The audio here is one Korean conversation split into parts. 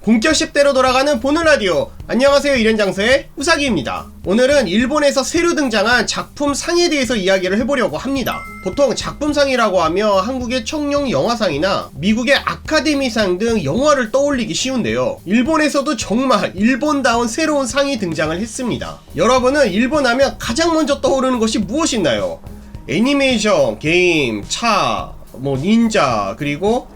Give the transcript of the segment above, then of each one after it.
본격 10대로 돌아가는 보는 라디오. 안녕하세요, 이ren장서의 우사기입니다. 오늘은 일본에서 새로 등장한 작품상에 대해서 이야기를 해보려고 합니다. 보통 작품상이라고 하면 한국의 청룡 영화상이나 미국의 아카데미상 등 영화를 떠올리기 쉬운데요, 일본에서도 정말 일본다운 새로운 상이 등장을 했습니다. 여러분은 일본 하면 가장 먼저 떠오르는 것이 무엇인가요? 애니메이션, 게임, 차, 닌자, 그리고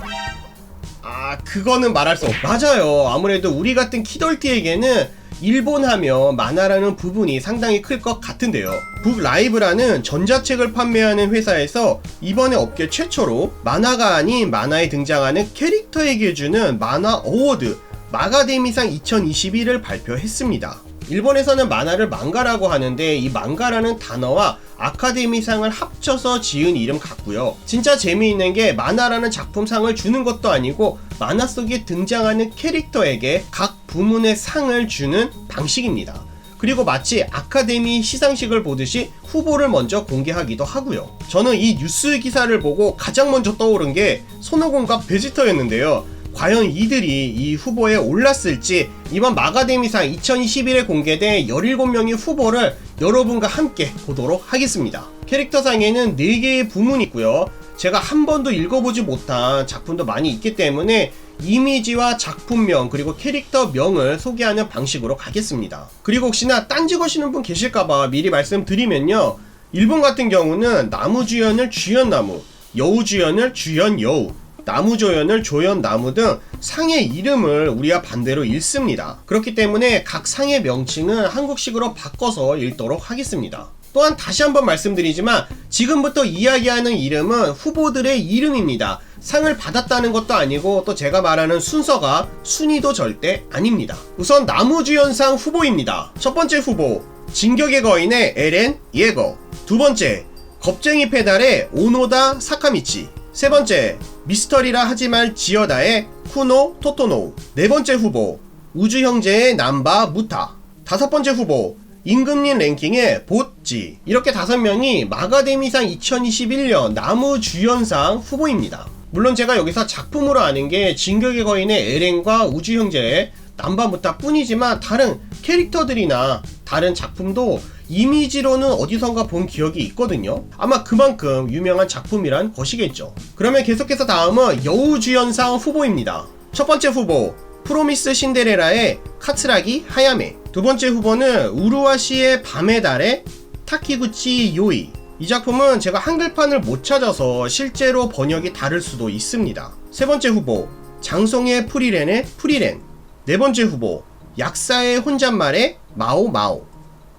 그거는 말할 수 맞아요. 아무래도 우리 같은 키덜티에게는 일본 하면 만화라는 부분이 상당히 클 것 같은데요, 북라이브라는 전자책을 판매하는 회사에서 이번에 업계 최초로 만화가 아닌 만화에 등장하는 캐릭터에게 주는 만화 어워드 마가데미상 2021을 발표했습니다. 일본에서는 만화를 망가라고 하는데 이 망가라는 단어와 아카데미상을 합쳐서 지은 이름 같고요. 진짜 재미있는 게 만화라는 작품상을 주는 것도 아니고 만화 속에 등장하는 캐릭터에게 각 부문의 상을 주는 방식입니다. 그리고 마치 아카데미 시상식을 보듯이 후보를 먼저 공개하기도 하고요. 저는 이 뉴스 기사를 보고 가장 먼저 떠오른 게 손오공과 베지터였는데요. 과연 이들이 이 후보에 올랐을지 이번 마가데미상 2021에 공개된 17명의 후보를 여러분과 함께 보도록 하겠습니다. 캐릭터상에는 4개의 부문이 있고요. 제가 한 번도 읽어보지 못한 작품도 많이 있기 때문에 이미지와 작품명 그리고 캐릭터명을 소개하는 방식으로 가겠습니다. 그리고 혹시나 딴지 거시는 분 계실까봐 미리 말씀드리면요, 일본 같은 경우는 나무주연을 주연나무, 여우주연을 주연여우, 나무조연을 조연나무 등 상의 이름을 우리와 반대로 읽습니다. 그렇기 때문에 각 상의 명칭은 한국식으로 바꿔서 읽도록 하겠습니다. 또한 다시 한번 말씀드리지만 지금부터 이야기하는 이름은 후보들의 이름입니다. 상을 받았다는 것도 아니고 또 제가 말하는 순서가 순위도 절대 아닙니다. 우선 나무주연상 후보입니다. 첫 번째 후보, 진격의 거인의 에렌 예거. 두 번째, 겁쟁이 페달의 오노다 사카미치. 세 번째, 미스터리라 하지말 지어다의 쿠노 토토노우. 네 번째 후보, 우주형제의 남바 무타. 다섯 번째 후보, 임금님 랭킹의 보찌. 이렇게 5명이 마가데미상 2021년 나무주연상 후보입니다. 물론 제가 여기서 작품으로 아는 게 진격의 거인의 에렌과 우주형제의 남바 무타 뿐이지만 다른 캐릭터들이나 다른 작품도 이미지로는 어디선가 본 기억이 있거든요. 아마 그만큼 유명한 작품이란 것이겠죠. 그러면 계속해서 다음은 여우주연상 후보입니다. 첫 번째 후보, 프로미스 신데레라의 카츠라기 하야메. 두 번째 후보는 우루와시의 밤의 달의 타키구치 요이. 이 작품은 제가 한글판을 못 찾아서 실제로 번역이 다를 수도 있습니다. 세 번째 후보, 장송의 프리렌의 프리렌. 네 번째 후보, 약사의 혼잣말의 마오마오.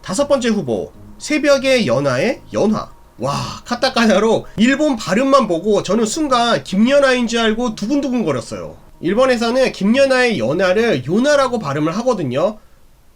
다섯 번째 후보, 새벽의 연화의 연화. 와, 카타카나로 일본 발음만 보고 저는 순간 김연아인 줄 알고 두근두근 거렸어요. 일본에서는 김연아의 연화를 요나라고 발음을 하거든요.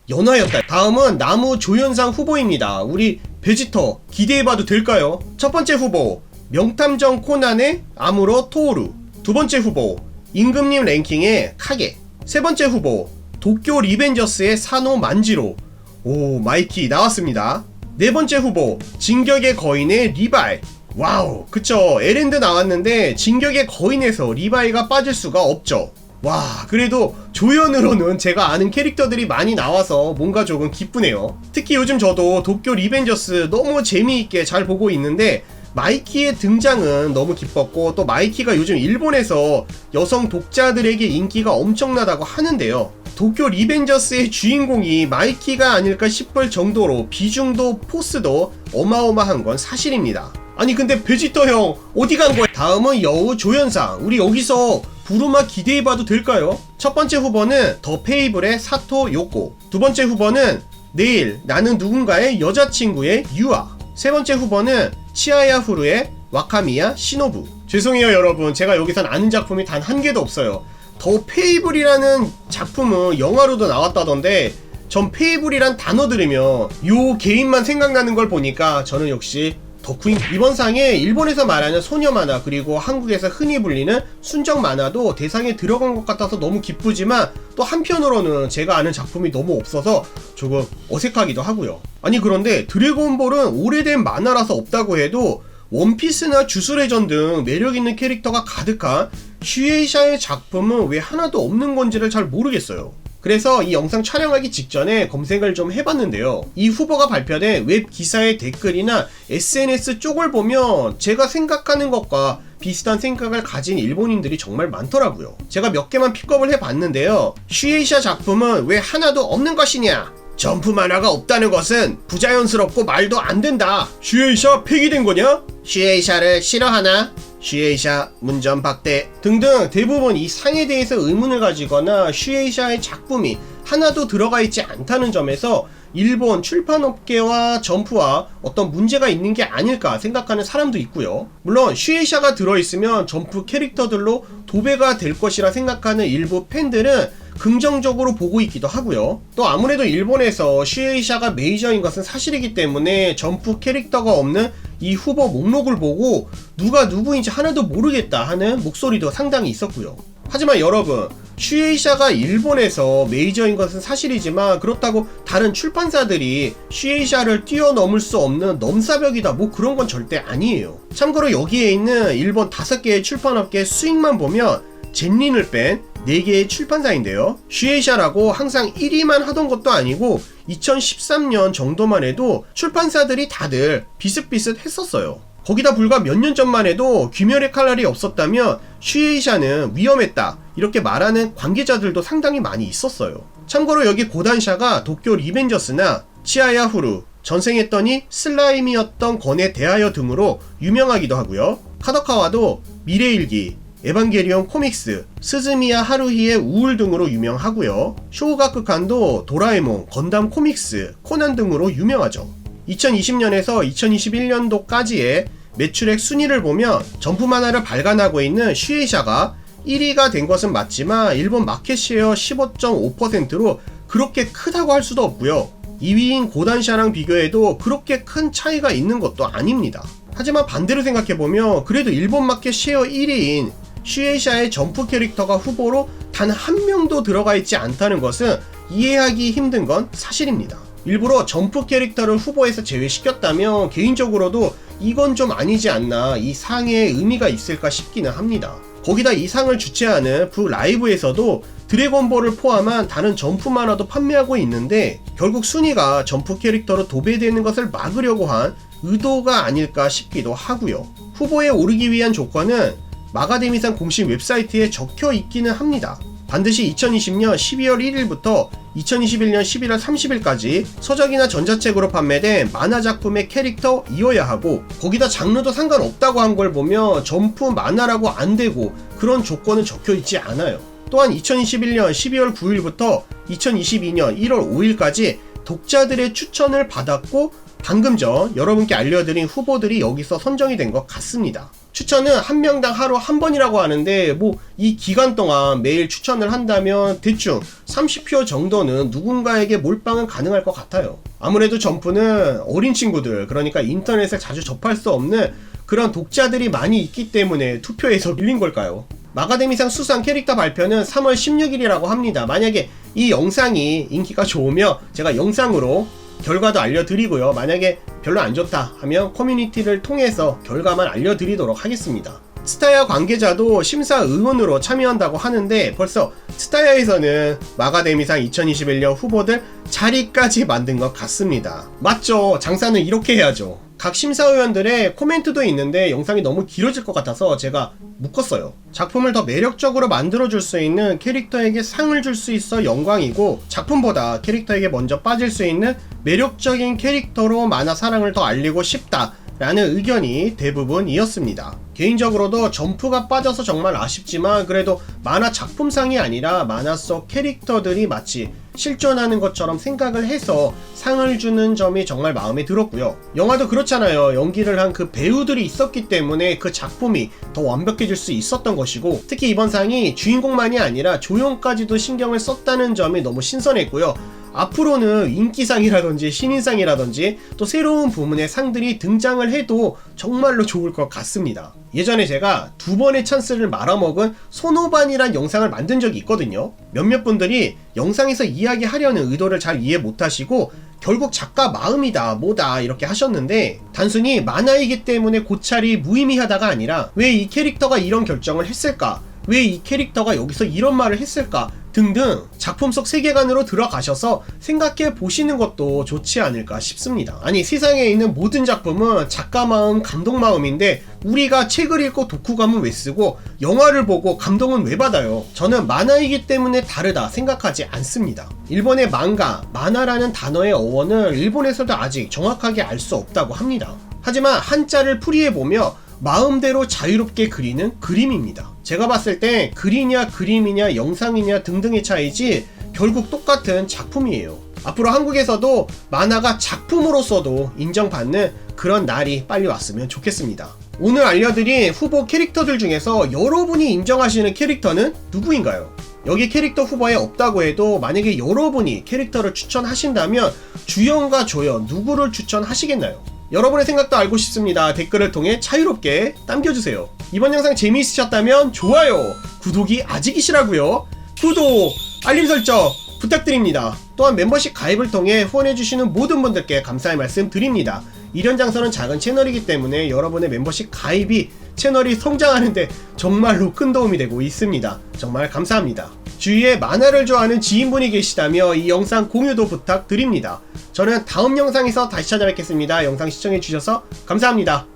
연화였다. 다음은 나무조연상 후보입니다. 우리 베지터 기대해봐도 될까요? 첫 번째 후보, 명탐정 코난의 아무로 토오루. 두 번째 후보, 임금님 랭킹의 카게. 세 번째 후보, 도쿄 리벤저스의 사노 만지로. 오, 마이키 나왔습니다. 네 번째 후보, 진격의 거인의 리바이. 와우, 그쵸, 에렌드 나왔는데 진격의 거인에서 리바이가 빠질 수가 없죠. 와, 그래도 조연으로는 제가 아는 캐릭터들이 많이 나와서 뭔가 조금 기쁘네요. 특히 요즘 저도 도쿄 리벤저스 너무 재미있게 잘 보고 있는데 마이키의 등장은 너무 기뻤고, 또 마이키가 요즘 일본에서 여성 독자들에게 인기가 엄청나다고 하는데요, 도쿄 리벤저스의 주인공이 마이키가 아닐까 싶을 정도로 비중도 포스도 어마어마한 건 사실입니다. 아니 근데 베지터 형 어디 간 거야? 다음은 여우 조연상. 우리 여기서 부루마 기대해봐도 될까요? 첫 번째 후보는 더 페이블의 사토 요코. 두 번째 후보는 내일 나는 누군가의 여자친구의 유아. 세 번째 후보는 치아야 후루의 와카미야 시노부. 죄송해요 여러분, 제가 여기선 아는 작품이 단 한 개도 없어요. 더 페이블이라는 작품은 영화로도 나왔다던데 전 페이블이란 단어 들으면 요 개인만 생각나는 걸 보니까 저는 역시 덕후인. 이번 상에 일본에서 말하는 소녀 만화 그리고 한국에서 흔히 불리는 순정 만화도 대상에 들어간 것 같아서 너무 기쁘지만 또 한편으로는 제가 아는 작품이 너무 없어서 조금 어색하기도 하고요. 아니 그런데 드래곤볼은 오래된 만화라서 없다고 해도 원피스나 주술회전 등 매력있는 캐릭터가 가득한 슈에이샤의 작품은 왜 하나도 없는 건지를 잘 모르겠어요. 그래서 이 영상 촬영하기 직전에 검색을 좀 해봤는데요. 이 후보가 발표된 웹 기사의 댓글이나 SNS 쪽을 보면 제가 생각하는 것과 비슷한 생각을 가진 일본인들이 정말 많더라고요. 제가 몇 개만 픽업을 해봤는데요. 슈에이샤 작품은 왜 하나도 없는 것이냐? 점프 만화가 없다는 것은 부자연스럽고 말도 안 된다. 슈에이샤 폐기된 거냐? 슈에이샤를 싫어하나? 슈에이샤 문전박대 등등 대부분 이 상에 대해서 의문을 가지거나 슈에이샤의 작품이 하나도 들어가 있지 않다는 점에서 일본 출판업계와 점프와 어떤 문제가 있는 게 아닐까 생각하는 사람도 있고요. 물론 슈에이샤가 들어있으면 점프 캐릭터들로 도배가 될 것이라 생각하는 일부 팬들은 긍정적으로 보고 있기도 하고요. 또 아무래도 일본에서 슈에이샤가 메이저인 것은 사실이기 때문에 점프 캐릭터가 없는 이 후보 목록을 보고 누가 누구인지 하나도 모르겠다 하는 목소리도 상당히 있었고요. 하지만 여러분, 슈에이샤가 일본에서 메이저인 것은 사실이지만 그렇다고 다른 출판사들이 슈에이샤를 뛰어넘을 수 없는 넘사벽이다 뭐 그런 건 절대 아니에요. 참고로 여기에 있는 일본 5개의 출판업계 수익만 보면 젠린을 뺀 4개의 출판사인데요. 슈에이샤라고 항상 1위만 하던 것도 아니고 2013년 정도만 해도 출판사들이 다들 비슷비슷했었어요. 거기다 불과 몇 년 전만 해도 귀멸의 칼날이 없었다면 슈에이샤는 위험했다 이렇게 말하는 관계자들도 상당히 많이 있었어요. 참고로 여기 고단샤가 도쿄 리벤저스나 치아야 후루, 전생했더니 슬라임이었던 건에 대하여 등으로 유명하기도 하고요. 카도카와도 미래일기, 에반게리온 코믹스, 스즈미야 하루히의 우울 등으로 유명하고요. 쇼가쿠칸도 도라에몽, 건담 코믹스, 코난 등으로 유명하죠. 2020년에서 2021년도까지의 매출액 순위를 보면 점프 만화를 발간하고 있는 슈에이샤가 1위가 된 것은 맞지만 일본 마켓시ェ어 15.5%로 그렇게 크다고 할 수도 없고요. 2위인 고단샤랑 비교해도 그렇게 큰 차이가 있는 것도 아닙니다. 하지만 반대로 생각해보면 그래도 일본 마켓 쉐어 1위인 슈에이샤의 점프 캐릭터가 후보로 단 한 명도 들어가 있지 않다는 것은 이해하기 힘든 건 사실입니다. 일부러 점프 캐릭터를 후보에서 제외시켰다면 개인적으로도 이건 좀 아니지 않나, 이 상에 의미가 있을까 싶기는 합니다. 거기다 이 상을 주최하는 부 라이브에서도 드래곤볼을 포함한 다른 점프 만화도 판매하고 있는데 결국 순위가 점프 캐릭터로 도배되는 것을 막으려고 한 의도가 아닐까 싶기도 하고요. 후보에 오르기 위한 조건은 마가데미상 공식 웹사이트에 적혀 있기는 합니다. 반드시 2020년 12월 1일부터 2021년 11월 30일까지 서적이나 전자책으로 판매된 만화 작품의 캐릭터이어야 하고 거기다 장르도 상관없다고 한 걸 보면 점프 만화라고 안 되고 그런 조건은 적혀 있지 않아요. 또한 2021년 12월 9일부터 2022년 1월 5일까지 독자들의 추천을 받았고 방금 전 여러분께 알려드린 후보들이 여기서 선정이 된 것 같습니다. 추천은 한 명당 하루 한 번이라고 하는데 뭐 이 기간 동안 매일 추천을 한다면 대충 30표 정도는 누군가에게 몰빵은 가능할 것 같아요. 아무래도 점프는 어린 친구들, 그러니까 인터넷에 자주 접할 수 없는 그런 독자들이 많이 있기 때문에 투표에서 밀린 걸까요? 마가데미상 수상 캐릭터 발표는 3월 16일이라고 합니다. 만약에 이 영상이 인기가 좋으면 제가 영상으로 결과도 알려드리고요. 만약에 별로 안 좋다 하면 커뮤니티를 통해서 결과만 알려드리도록 하겠습니다. 스타야 관계자도 심사 의원으로 참여한다고 하는데 벌써 스타야에서는 마가데미상 2021년 후보들 자리까지 만든 것 같습니다. 맞죠? 장사는 이렇게 해야죠. 각 심사위원들의 코멘트도 있는데 영상이 너무 길어질 것 같아서 제가 묶었어요. 작품을 더 매력적으로 만들어줄 수 있는 캐릭터에게 상을 줄 수 있어 영광이고 작품보다 캐릭터에게 먼저 빠질 수 있는 매력적인 캐릭터로 만화 사랑을 더 알리고 싶다 라는 의견이 대부분이었습니다. 개인적으로도 점프가 빠져서 정말 아쉽지만 그래도 만화 작품상이 아니라 만화 속 캐릭터들이 마치 실존하는 것처럼 생각을 해서 상을 주는 점이 정말 마음에 들었고요. 영화도 그렇잖아요. 연기를 한 그 배우들이 있었기 때문에 그 작품이 더 완벽해질 수 있었던 것이고 특히 이번 상이 주인공만이 아니라 조연까지도 신경을 썼다는 점이 너무 신선했고요. 앞으로는 인기상이라든지 신인상이라든지 또 새로운 부문의 상들이 등장을 해도 정말로 좋을 것 같습니다. 예전에 제가 2번의 찬스를 말아먹은 손오반이란 영상을 만든 적이 있거든요. 몇몇 분들이 영상에서 이야기하려는 의도를 잘 이해 못하시고 결국 작가 마음이다 뭐다 이렇게 하셨는데 단순히 만화이기 때문에 고찰이 무의미하다가 아니라 왜 이 캐릭터가 이런 결정을 했을까 왜 이 캐릭터가 여기서 이런 말을 했을까 등등 작품 속 세계관으로 들어가셔서 생각해 보시는 것도 좋지 않을까 싶습니다. 아니, 세상에 있는 모든 작품은 작가 마음, 감독 마음인데 우리가 책을 읽고 독후감은 왜 쓰고 영화를 보고 감동은 왜 받아요? 저는 만화이기 때문에 다르다 생각하지 않습니다. 일본의 망가, 만화라는 단어의 어원을 일본에서도 아직 정확하게 알 수 없다고 합니다. 하지만 한자를 풀이해보며 마음대로 자유롭게 그리는 그림입니다. 제가 봤을 때 글이냐 그림이냐 영상이냐 등등의 차이지 결국 똑같은 작품이에요. 앞으로 한국에서도 만화가 작품으로서도 인정받는 그런 날이 빨리 왔으면 좋겠습니다. 오늘 알려드린 후보 캐릭터들 중에서 여러분이 인정하시는 캐릭터는 누구인가요? 여기 캐릭터 후보에 없다고 해도 만약에 여러분이 캐릭터를 추천하신다면 주연과 조연 누구를 추천하시겠나요? 여러분의 생각도 알고 싶습니다. 댓글을 통해 자유롭게 남겨주세요. 이번 영상 재미있으셨다면 좋아요, 구독이 아직이시라고요? 구독, 알림 설정 부탁드립니다. 또한 멤버십 가입을 통해 후원해주시는 모든 분들께 감사의 말씀 드립니다. 이련장서는 작은 채널이기 때문에 여러분의 멤버십 가입이 채널이 성장하는데 정말로 큰 도움이 되고 있습니다. 정말 감사합니다. 주위에 만화를 좋아하는 지인분이 계시다며 이 영상 공유도 부탁드립니다. 저는 다음 영상에서 다시 찾아뵙겠습니다. 영상 시청해주셔서 감사합니다.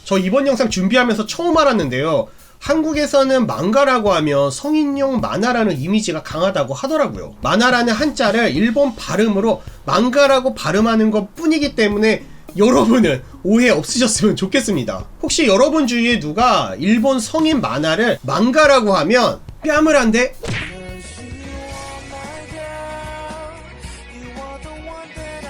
저 이번 영상 준비하면서 처음 알았는데요. 한국에서는 망가라고 하면 성인용 만화라는 이미지가 강하다고 하더라고요. 만화라는 한자를 일본 발음으로 망가라고 발음하는 것 뿐이기 때문에 여러분은 오해 없으셨으면 좋겠습니다. 혹시 여러분 주위에 누가 일본 성인 만화를 망가라고 하면 뺨을 한 대